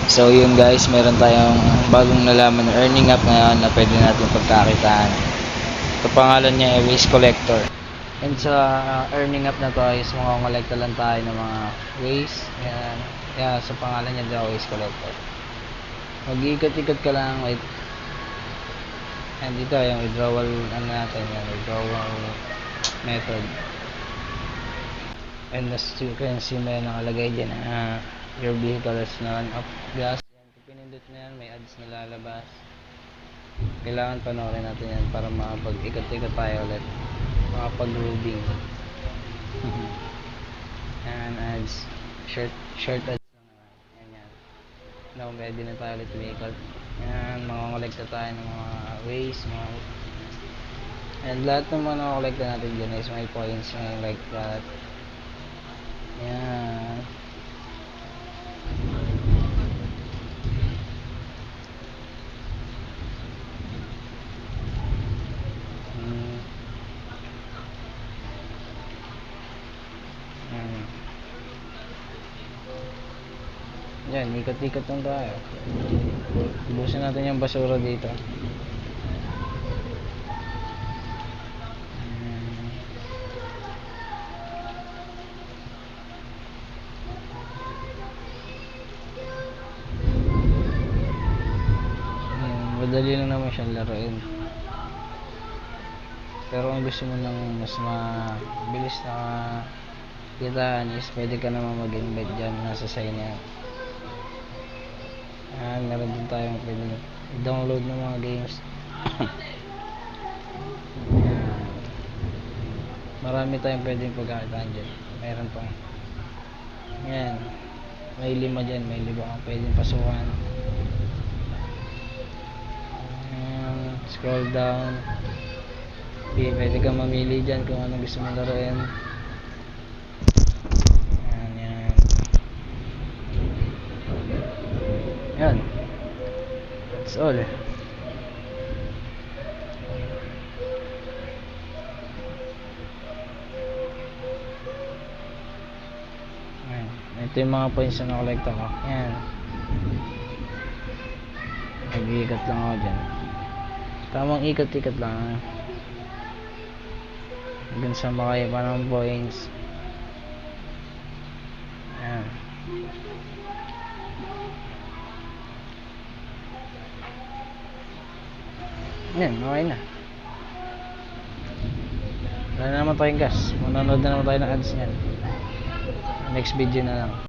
So yun guys, meron tayong bagong nalaman na earning app ngayon na pwede natin pagkakitaan. Ito pangalan niya ay Waste Collector. And sa earning app na to is makongolekta lang tayo ng mga waste. Yan. Kaya sa pangalan niya daw Waste Collector. Mag-iikot-ikot ka lang. Wait. And dito yung withdrawal natin, yung withdrawal method. And as you can see, may nakalagay dyan your vehicle has run out of gas. Yan, kung pinindot na yan, may ads na lalabas. Kailangan panoorin natin yan para makapag-ikot-ikot tayo ulit, makapag-loading. Yan, ads, short ads lang naman. Yan. Now ready na tayo ulit umikot. Yan, makongolekta tayo ng mga waste, and lahat ng mga nakolekta natin dyan is may points, may like that. Yan. Yan, ikot-ikot lang tayo. Ubusin natin yung basura dito. Madali lang naman siyang laruin. Pero kung gusto mo ng mas mabilis na kitaan is pwede ka naman mag-invite dyan, nasa sign niya. Meron din tayong pwede i-download ng mga games. Marami tayong pwedeng pagkakitaan dyan. Meron pang yan, may 5 dyan, may 5 kang pwedeng pasukan. Scroll down. Pwede kang mamili dyan kung anong gusto mong laruin. Yan. That's all. Yan. Ito yung mga points na nakolekta ko. Yan. Nag-iikot lang ako dyan. Tamang ikot-ikot lang. Hanggang sa makaya pa ng points. Yan. Yan, okay na. Wala na naman tayong gas. Manonood na naman tayo ng ads niyan. Next video na lang.